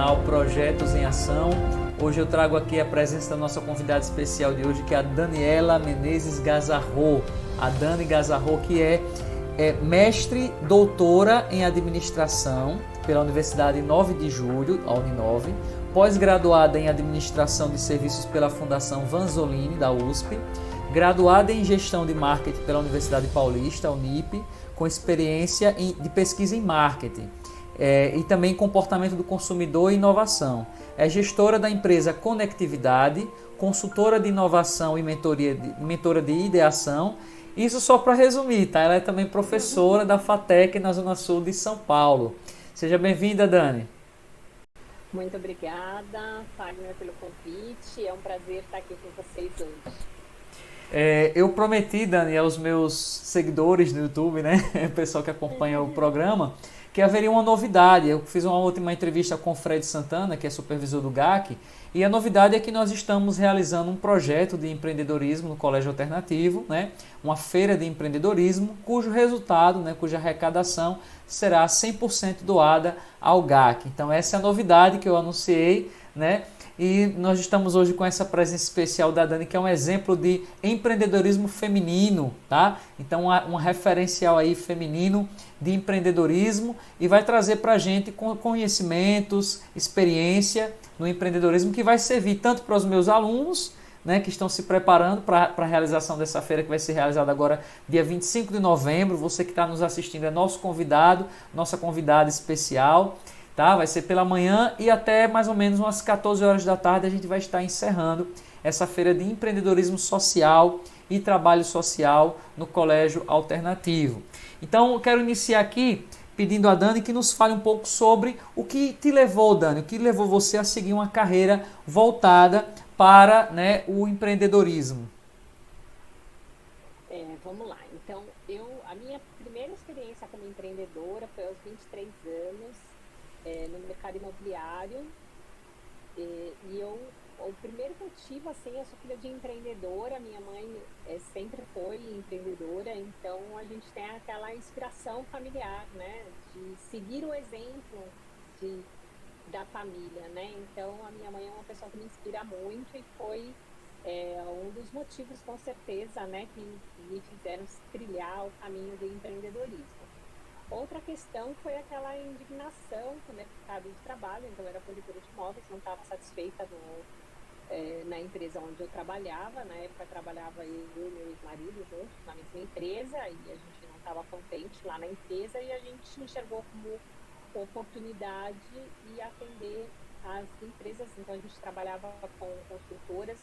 canal Projetos em Ação. Hoje eu trago aqui a presença da nossa convidada especial de hoje, que é a Daniela Menezes Gazarro. A Dani Gazarro, que é mestre doutora em administração pela Universidade 9 de Julho, a Uninove, pós-graduada em administração de serviços pela Fundação Vanzolini, da USP, graduada em gestão de marketing pela Universidade Paulista, Unip, com experiência de pesquisa em marketing e também comportamento do consumidor e inovação. É gestora da empresa Conectividade, consultora de inovação e mentora de ideação. Isso só para resumir, tá? Ela é também professora da FATEC na Zona Sul de São Paulo. Seja bem-vinda, Dani. Muito obrigada, Fagner, pelo convite. É um prazer estar aqui com vocês hoje. Eu prometi, Dani, aos meus seguidores no YouTube, né, o pessoal que acompanha o programa, que haveria uma novidade. Eu fiz uma última entrevista com o Fred Santana, que é supervisor do GAC, e a novidade é que nós estamos realizando um projeto de empreendedorismo no Colégio Alternativo, né, uma feira de empreendedorismo, cujo resultado, né, cuja arrecadação será 100% doada ao GAC. Então essa é a novidade que eu anunciei, né? E nós estamos hoje com essa presença especial da Dani, que é um exemplo de empreendedorismo feminino, tá? Então, um referencial aí feminino de empreendedorismo, e vai trazer para a gente conhecimentos, experiência no empreendedorismo, que vai servir tanto para os meus alunos, né, que estão se preparando para a realização dessa feira, que vai ser realizada agora dia 25 de novembro. Você que está nos assistindo é nosso convidado, nossa convidada especial. Tá? Vai ser pela manhã e até mais ou menos umas 14 horas da tarde a gente vai estar encerrando essa feira de empreendedorismo social e trabalho social no Colégio Alternativo. Então eu quero iniciar aqui pedindo a Dani que nos fale um pouco sobre o que te levou, Dani, o que levou você a seguir uma carreira voltada para, né, o empreendedorismo. Vamos lá. Então, a minha primeira experiência como empreendedora foi aos 23 anos, no mercado imobiliário, o primeiro motivo, assim, eu sou filha de empreendedora, minha mãe sempre foi empreendedora, então a gente tem aquela inspiração familiar, né, de seguir o exemplo da família, né, então a minha mãe é uma pessoa que me inspira muito e foi um dos motivos, com certeza, né, que me fizeram trilhar o caminho do empreendedorismo. Outra questão foi aquela indignação com o mercado de trabalho. Então, eu era corretora de imóveis, não estava satisfeita na empresa onde eu trabalhava. Na época, trabalhava eu e meu ex-marido juntos na mesma empresa, e a gente não estava contente lá na empresa, e a gente enxergou como oportunidade e atender as empresas. Então, a gente trabalhava com consultoras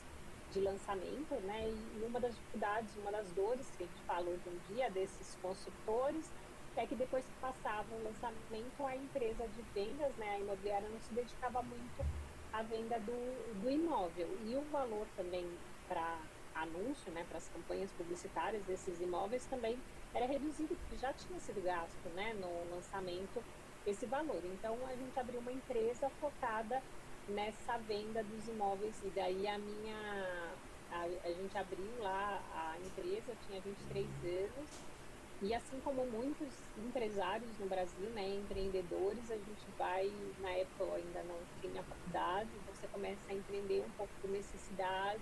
de lançamento, né? E uma das dificuldades, uma das dores que a gente fala hoje em dia desses consultores é que depois que passava o lançamento, a empresa de vendas, né, a imobiliária, não se dedicava muito à venda do imóvel. E o valor também para anúncio, né, para as campanhas publicitárias desses imóveis também era reduzido, porque já tinha sido gasto, né, no lançamento esse valor. Então, a gente abriu uma empresa focada nessa venda dos imóveis, e daí a gente abriu lá a empresa, eu tinha 23 anos, e assim como muitos empresários no Brasil, né, empreendedores, a gente vai, na época eu ainda não tinha faculdade, você começa a empreender um pouco por necessidade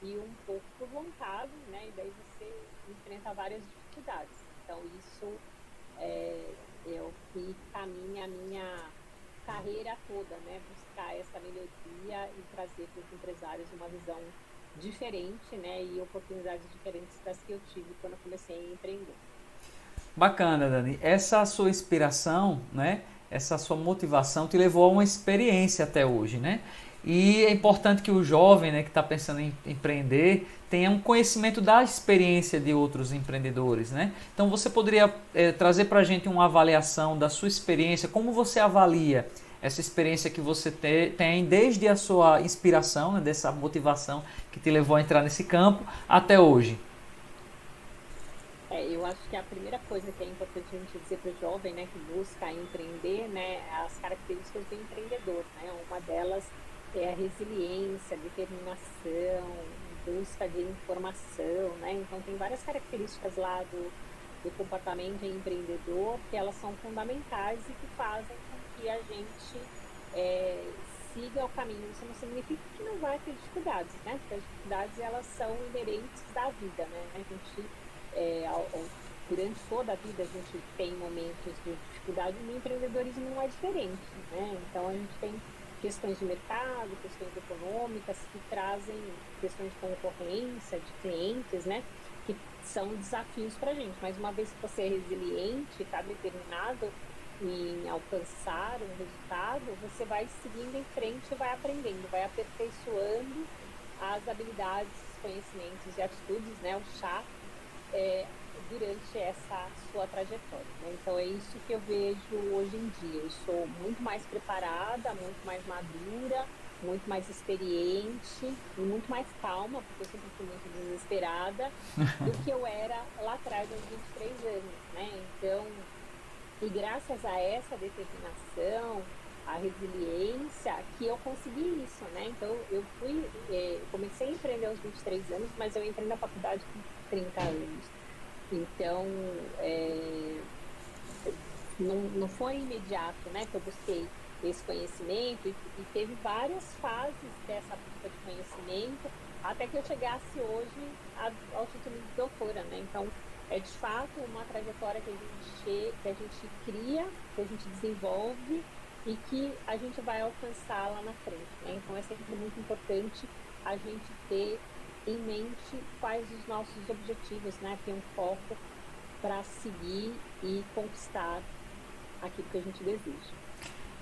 e um pouco por vontade, né, e daí você enfrenta várias dificuldades. Então isso é o que caminha a minha carreira toda, né, buscar essa melhoria e trazer para os empresários uma visão diferente, né, e oportunidades diferentes das que eu tive quando eu comecei a empreender. Bacana, Dani. Essa sua inspiração, né? Essa sua motivação te levou a uma experiência até hoje, né? E é importante que o jovem, né, que está pensando em empreender, tenha um conhecimento da experiência de outros empreendedores, né? Então você poderia trazer para a gente uma avaliação da sua experiência, como você avalia essa experiência que você tem desde a sua inspiração, né, dessa motivação que te levou a entrar nesse campo até hoje. Eu acho que a primeira coisa que é importante a gente dizer para o jovem, né, que busca empreender, né, as características do empreendedor, né? Uma delas é a resiliência, determinação, busca de informação, né? Então tem várias características lá do comportamento empreendedor que elas são fundamentais e que fazem com que a gente siga o caminho. Isso não significa que não vai ter dificuldades, né? Porque as dificuldades, elas são inerentes da vida, né? A gente, durante toda a vida, a gente tem momentos de dificuldade, e no empreendedorismo não é diferente, né? Então, a gente tem questões de mercado, questões econômicas que trazem questões de concorrência, de clientes, né? Que são desafios para a gente. Mas uma vez que você é resiliente, está determinado em alcançar um resultado, você vai seguindo em frente, vai aprendendo, vai aperfeiçoando as habilidades, conhecimentos e atitudes, né? O chá, durante essa sua trajetória, né? Então é isso que eu vejo hoje em dia. Eu sou muito mais preparada, muito mais madura, muito mais experiente e muito mais calma, porque eu sempre fui muito desesperada, do que eu era lá atrás, aos 23 anos, né? Então, e graças a essa determinação, a resiliência, que eu consegui isso, né? Então, comecei a empreender aos 23 anos, mas eu entrei na faculdade com 30 anos. Então, não foi imediato, né, que eu busquei esse conhecimento, e teve várias fases dessa busca de conhecimento até que eu chegasse hoje ao título de doutora, né? Então, é de fato uma trajetória que a gente cria, que a gente desenvolve e que a gente vai alcançar lá na frente, né? Então, é sempre muito importante a gente ter em mente quais os nossos objetivos, né? Ter um foco para seguir e conquistar aquilo que a gente deseja.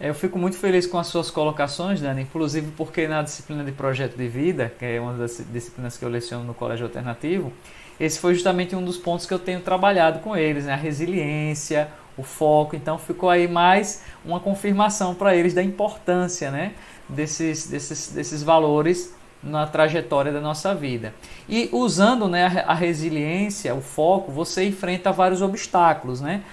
Eu fico muito feliz com as suas colocações, Dani, inclusive porque na disciplina de projeto de vida, que é uma das disciplinas que eu leciono no Colégio Alternativo, esse foi justamente um dos pontos que eu tenho trabalhado com eles, né? A resiliência, o foco. Então ficou aí mais uma confirmação para eles da importância, né? desses valores na trajetória da nossa vida. E usando, né, a resiliência, o foco, você enfrenta vários obstáculos, né?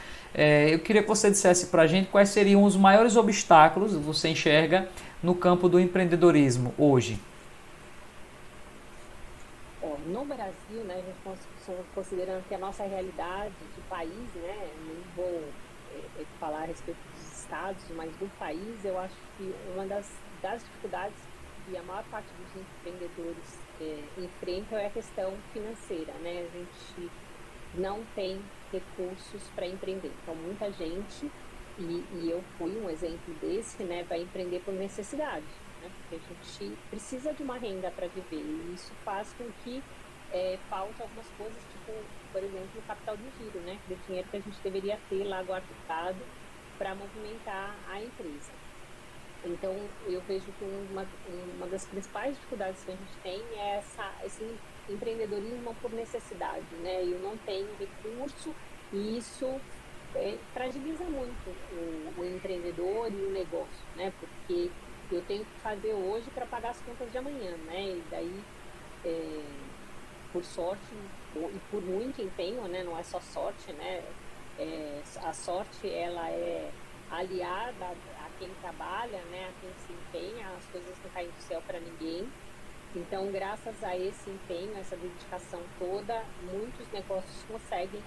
Eu queria que você dissesse para a gente quais seriam os maiores obstáculos que você enxerga no campo do empreendedorismo hoje. No Brasil, né, a gente considerando que a nossa realidade de país, né, não vou falar a respeito dos estados, mas do país, eu acho que uma das dificuldades que a maior parte dos empreendedores enfrentam é a questão financeira, né? A gente não tem recursos para empreender. Então, muita gente, e eu fui um exemplo desse, né, vai empreender por necessidade, né? Porque a gente precisa de uma renda para viver, e isso faz com que falte algumas coisas, tipo, por exemplo, o capital de giro, né? Do dinheiro que a gente deveria ter lá guardado para movimentar a empresa. Então, eu vejo que uma das principais dificuldades que a gente tem é esse empreendedorismo por necessidade, né? Eu não tenho recurso, e isso fragiliza muito o empreendedor e o negócio, né? Porque eu tenho que fazer hoje para pagar as contas de amanhã, né? E daí, por sorte e por muito empenho, né? Não é só sorte, né? A sorte, ela é aliada a quem trabalha, né? A quem se empenha, as coisas não caem do céu para ninguém. Então, graças a esse empenho, essa dedicação toda, muitos negócios conseguem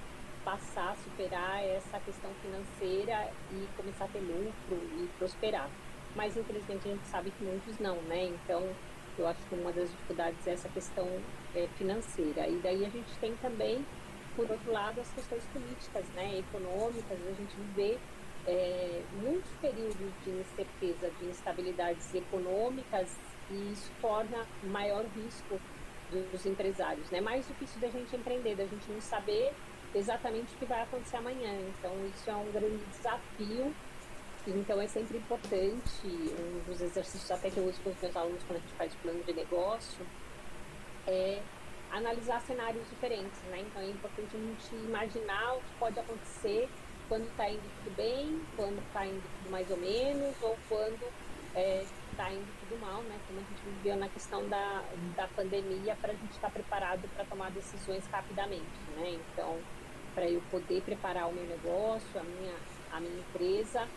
passar, superar essa questão financeira e começar a ter lucro e prosperar. Mas, infelizmente, a gente sabe que muitos não, né? Então, eu acho que uma das dificuldades é essa questão financeira. E daí a gente tem também, por outro lado, as questões políticas, né? Econômicas. A gente vê muitos períodos de incerteza, de instabilidades econômicas, e isso torna maior risco dos empresários, né? Mais difícil da gente empreender, da gente não saber exatamente o que vai acontecer amanhã. Então, isso é um grande desafio. Então, é sempre importante, um dos exercícios até que eu uso com os meus alunos quando a gente faz o plano de negócio, é analisar cenários diferentes, né? Então, é importante a gente imaginar o que pode acontecer quando está indo tudo bem, quando está indo tudo mais ou menos, ou quando está indo tudo mal, né? Como a gente viveu na questão da pandemia, para a gente estar preparado para tomar decisões rapidamente, né? Então, para eu poder preparar o meu negócio, a minha empresa,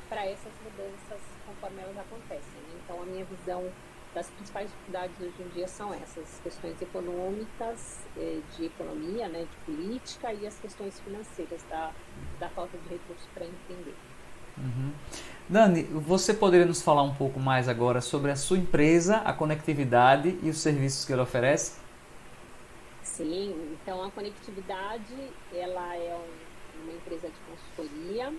para essas mudanças conforme elas acontecem, né? Então, a minha visão das principais dificuldades hoje em dia são essas questões econômicas, de economia, né, de política, e as questões financeiras da falta de recursos para empreender. Uhum. Dani, você poderia nos falar um pouco mais agora sobre a sua empresa, a conectividade e os serviços que ela oferece? Sim, então a conectividade, ela é uma empresa de consultoria.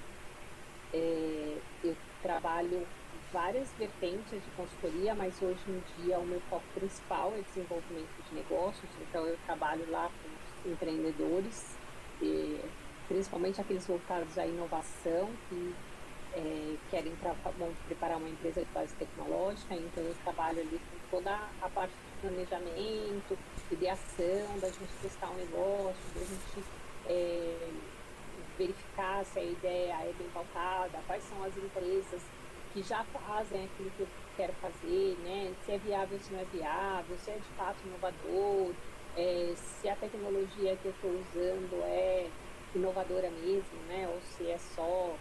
Eu trabalho várias vertentes de consultoria, mas hoje em dia o meu foco principal é desenvolvimento de negócios. Então eu trabalho lá com os empreendedores, principalmente aqueles voltados à inovação, que querem vão preparar uma empresa de base tecnológica. Então eu trabalho ali com toda a parte de planejamento, ideação, da gente testar um negócio, da gente é, verificar se a ideia é bem pautada, quais são as empresas que já fazem aquilo que eu quero fazer, né? Se é viável, se não é viável, se é de fato inovador, se a tecnologia que eu estou usando é inovadora mesmo, né? Ou se é só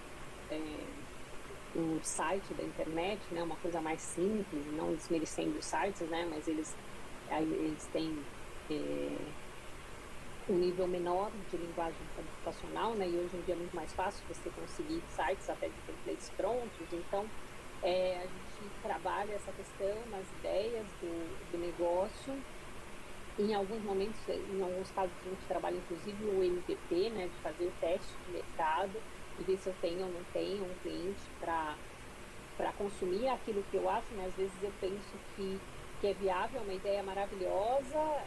um site da internet, né? Uma coisa mais simples, não desmerecendo os sites, né? Mas eles têm um nível menor de linguagem computacional, né? E hoje em dia é muito mais fácil você conseguir sites até de templates prontos. Então, a gente trabalha essa questão nas ideias do negócio. Em alguns momentos, em alguns casos, a gente trabalha inclusive o MVP, né? De fazer o teste de mercado e ver se eu tenho ou não tenho um cliente para consumir aquilo que eu acho, né? Às vezes eu penso que é viável, uma ideia maravilhosa,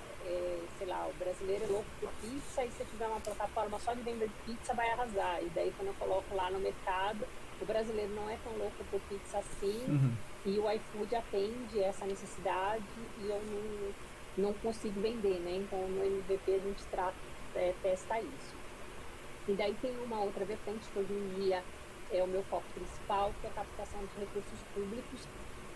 sei lá, o brasileiro é louco por pizza, e se tiver uma plataforma só de venda de pizza, vai arrasar. E daí, quando eu coloco lá no mercado, o brasileiro não é tão louco por pizza assim, Uhum. e o iFood atende essa necessidade e eu não consigo vender, né? Então, no MVP a gente testa isso. E daí tem uma outra vertente que hoje em dia é o meu foco principal, que é a captação de recursos públicos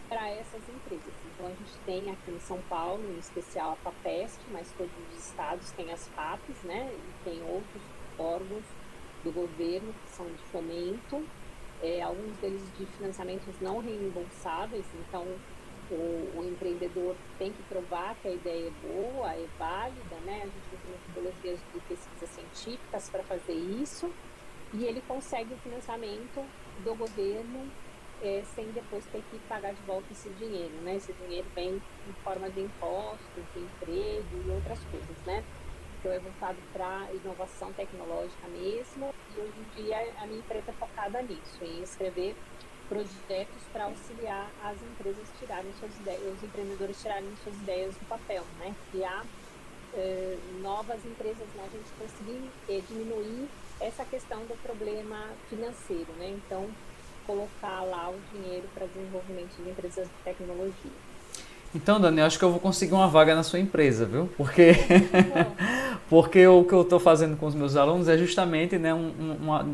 para essas empresas. Então, a gente tem aqui em São Paulo, em especial a FAPEST, mas todos os estados têm as FAPs, né? E tem outros órgãos do governo que são de fomento, alguns deles de financiamentos não reembolsáveis. Então, o empreendedor tem que provar que a ideia é boa, é válida, né? A gente usa metodologias de pesquisas científicas para fazer isso, e ele consegue o financiamento do governo sem depois ter que pagar de volta esse dinheiro, né? Esse dinheiro vem em forma de impostos, de emprego e outras coisas, né? Então é voltado para inovação tecnológica mesmo, e hoje em dia a minha empresa é focada nisso, em escrever projetos para auxiliar as empresas tirarem suas ideias, os empreendedores tirarem suas ideias do papel, né? Criar novas empresas, né? A gente conseguir diminuir essa questão do problema financeiro, né? Então, colocar lá o dinheiro para desenvolvimento de empresas de tecnologia. Então, Dani, eu acho que eu vou conseguir uma vaga na sua empresa, viu? Porque, Bom, porque o que eu estou fazendo com os meus alunos é justamente, né,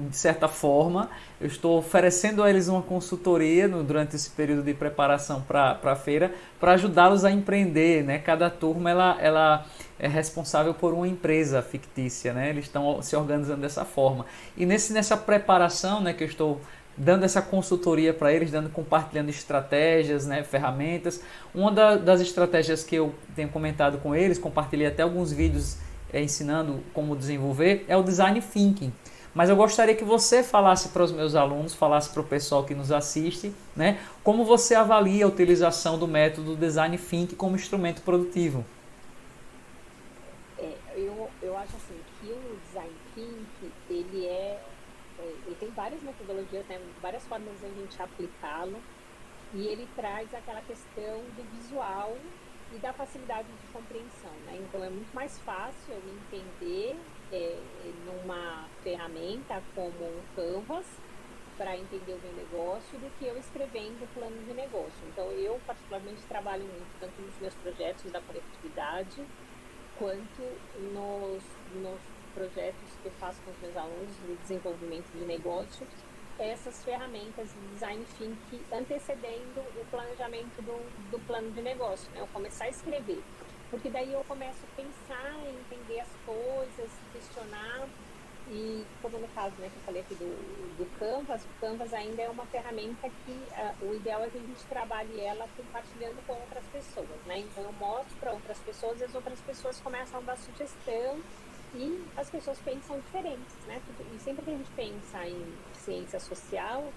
de certa forma, eu estou oferecendo a eles uma consultoria durante esse período de preparação para a feira, para ajudá-los a empreender, né? Cada turma ela é responsável por uma empresa fictícia, né? Eles estão se organizando dessa forma. E nessa preparação, né, que eu estou dando essa consultoria para eles, compartilhando estratégias, né, ferramentas. Uma das estratégias que eu tenho comentado com eles, compartilhei até alguns vídeos ensinando como desenvolver, é o Design Thinking. Mas eu gostaria que você falasse para os meus alunos, falasse para o pessoal que nos assiste, né, como você avalia a utilização do método Design Thinking como instrumento produtivo. eu acho assim que o design thinking ele tem várias metodologias, né, várias formas de a gente aplicá-lo, e ele traz aquela questão do visual e da facilidade de compreensão, né? Então é muito mais fácil eu entender numa ferramenta como um Canvas para entender o meu negócio do que eu escrevendo o plano de negócio. Então eu particularmente trabalho muito tanto nos meus projetos da conectividade quanto nos projetos que eu faço com os meus alunos de desenvolvimento de negócios, essas ferramentas de design thinking antecedendo o planejamento do plano de negócio, né? Eu começar a escrever, porque daí eu começo a pensar, entender as coisas, questionar. E como no caso, né, que eu falei aqui do Canvas, o Canvas ainda é uma ferramenta que o ideal é que a gente trabalhe ela compartilhando com outras pessoas, né? Então eu mostro para outras pessoas e as outras pessoas começam a dar sugestão e as pessoas pensam diferentes, né? E sempre que a gente pensa em ciência social,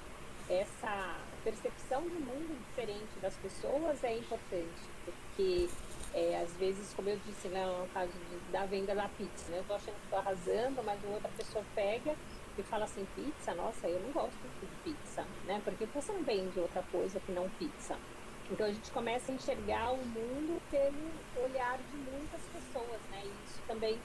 essa percepção de mundo diferente das pessoas é importante, porque às vezes, como eu disse, né, no caso da venda da pizza, né, eu tô achando que tô arrasando, mas uma outra pessoa pega e fala assim, pizza, nossa, eu não gosto de pizza, né, porque você não vende outra coisa que não pizza. Então a gente começa a enxergar o mundo pelo olhar de muitas pessoas, né, e isso também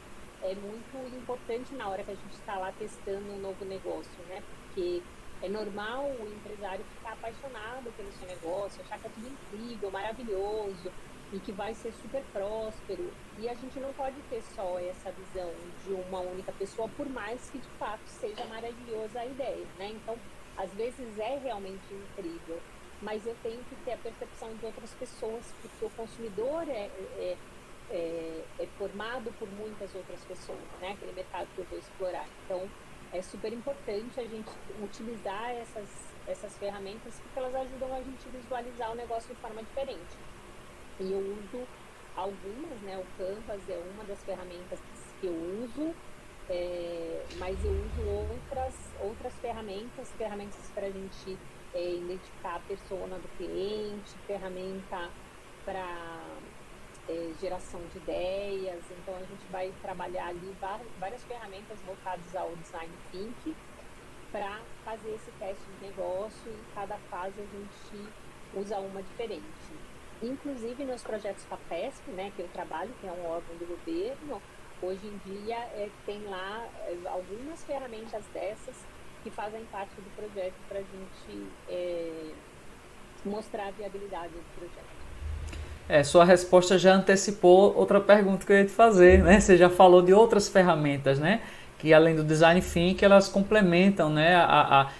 é muito importante na hora que a gente está lá testando um novo negócio, né, porque é normal o empresário ficar apaixonado pelo seu negócio, achar que é tudo incrível, maravilhoso e que vai ser super próspero. E a gente não pode ter só essa visão de uma única pessoa, por mais que de fato seja maravilhosa a ideia, né? Então, às vezes é realmente incrível, mas eu tenho que ter a percepção de outras pessoas, porque o consumidor é formado por muitas outras pessoas, né? Aquele mercado que eu vou explorar. Então, é super importante a gente utilizar essas ferramentas, porque elas ajudam a gente a visualizar o negócio de forma diferente. E eu uso algumas, né? O Canvas é uma das ferramentas que eu uso, mas eu uso outras ferramentas para a gente identificar a persona do cliente, ferramenta para geração de ideias. Então a gente vai trabalhar ali várias ferramentas voltadas ao design thinking para fazer esse teste de negócio, e em cada fase a gente usa uma diferente. Inclusive nos projetos FAPESP, né, que eu trabalho, que é um órgão do governo, hoje em dia tem lá algumas ferramentas dessas que fazem parte do projeto para a gente mostrar a viabilidade do projeto. Sua resposta já antecipou outra pergunta que eu ia te fazer, né? Você já falou de outras ferramentas, né? Que além do design thinking, elas complementam, né,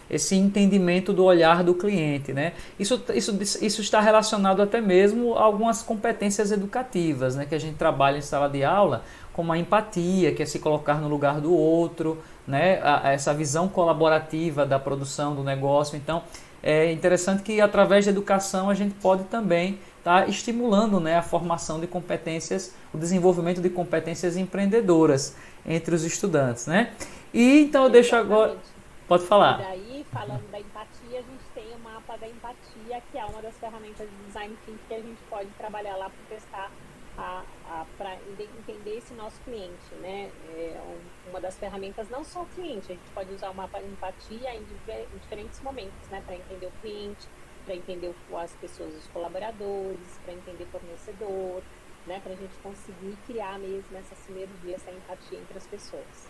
esse entendimento do olhar do cliente, né? Isso está relacionado até mesmo a algumas competências educativas, né, que a gente trabalha em sala de aula, como a empatia, que é se colocar no lugar do outro, né? Essa visão colaborativa da produção do negócio. Então, é interessante que através da educação a gente pode também estar estimulando, né, a formação de competências, o desenvolvimento de competências empreendedoras entre os estudantes, né? E então eu deixo agora... Pode E falar. daí, falando da empatia, a gente tem o mapa da empatia, que é uma das ferramentas de design thinking que a gente pode trabalhar lá para testar, para entender esse nosso cliente, né? Uma das ferramentas, não só o cliente, a gente pode usar o mapa de empatia em diferentes momentos, né? Para entender o cliente, para entender as pessoas, os colaboradores, para entender o fornecedor, né? Para a gente conseguir criar mesmo essa sinergia, essa empatia entre as pessoas.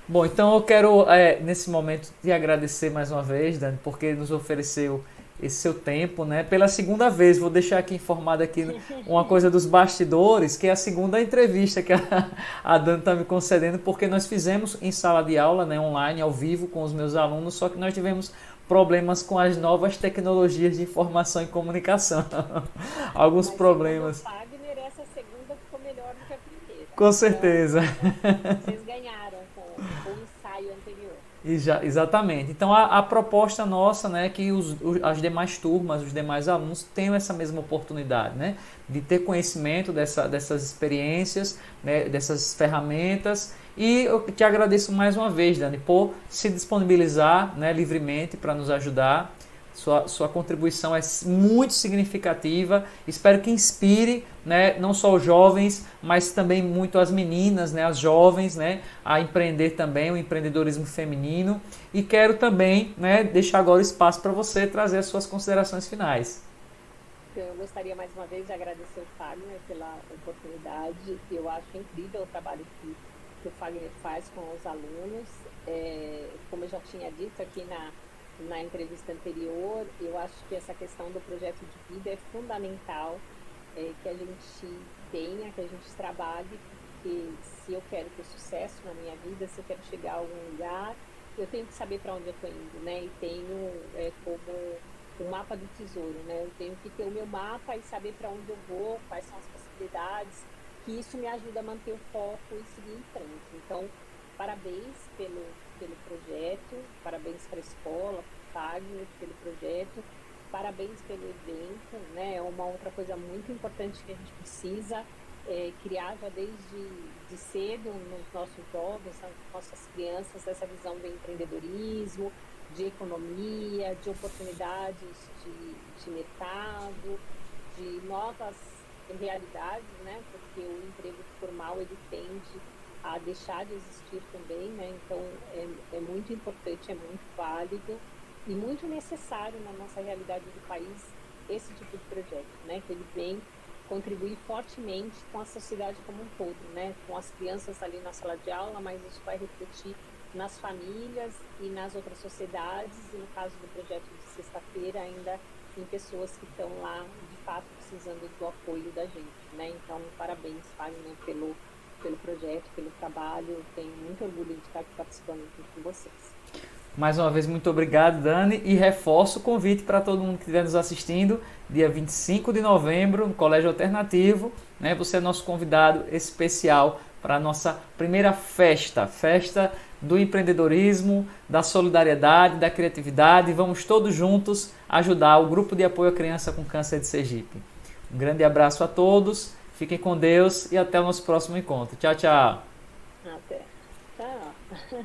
Bom, então eu quero, nesse momento, te agradecer mais uma vez, Dani, porque nos ofereceu esse seu tempo, né? Pela segunda vez, vou deixar aqui informado aqui uma coisa dos bastidores, que é a segunda entrevista que a Dani está me concedendo, porque nós fizemos em sala de aula, né, online, ao vivo, com os meus alunos, só que nós tivemos problemas com as novas tecnologias de informação e comunicação. Alguns Mas problemas. segundo o Fagner, essa segunda ficou melhor do que a primeira. Com Então, certeza. vocês ganharam com o ensaio anterior. Exatamente. Então a proposta nossa, né, é que as demais turmas, os demais alunos tenham essa mesma oportunidade, né, de ter conhecimento dessas experiências, né, dessas ferramentas. E eu te agradeço mais uma vez, Dani, por se disponibilizar, né, livremente para nos ajudar. Sua contribuição é muito significativa. Espero que inspire, né, não só os jovens, mas também muito as meninas, né, as jovens, né, a empreender também, o empreendedorismo feminino. E quero também, né, deixar agora o espaço para você trazer as suas considerações finais. Então, eu gostaria mais uma vez de agradecer o Fagner pela oportunidade. Eu acho incrível o trabalho que o Fagner faz com os alunos. Como eu já tinha dito aqui na entrevista anterior, eu acho que essa questão do projeto de vida é fundamental, que a gente tenha, que a gente trabalhe, porque se eu quero ter sucesso na minha vida, se eu quero chegar a algum lugar, eu tenho que saber para onde eu estou indo, né? E tenho como o mapa do tesouro, né? Eu tenho que ter o meu mapa e saber para onde eu vou, quais são as possibilidades, que isso me ajuda a manter o foco e seguir em frente. Então, parabéns pelo projeto, parabéns para a escola, para o Fagner, pelo projeto, parabéns pelo evento, né? É uma outra coisa muito importante que a gente precisa criar já desde cedo nos nossos jovens, nas nossas crianças, essa visão do empreendedorismo, de economia, de oportunidades de mercado, de novas realidades, né? Porque o emprego formal ele tende a deixar de existir também, né? Então é muito importante, é muito válido e muito necessário na nossa realidade do país esse tipo de projeto, né? Que ele vem contribuir fortemente com a sociedade como um todo, né? Com as crianças ali na sala de aula, mas isso vai refletir nas famílias e nas outras sociedades, e no caso do projeto de sexta-feira, ainda em pessoas que estão lá, de fato, precisando do apoio da gente, né? Então, parabéns, Fagner, pelo projeto, pelo trabalho. Tenho muito orgulho de estar aqui participando junto com vocês. Mais uma vez, muito obrigado, Dani, e reforço o convite para todo mundo que estiver nos assistindo, dia 25 de novembro, no Colégio Alternativo, né? Você é nosso convidado especial para a nossa primeira festa do empreendedorismo, da solidariedade, da criatividade. Vamos todos juntos ajudar o Grupo de Apoio à Criança com Câncer de Sergipe. Um grande abraço a todos, fiquem com Deus e até o nosso próximo encontro. Tchau, tchau. Até. Tchau.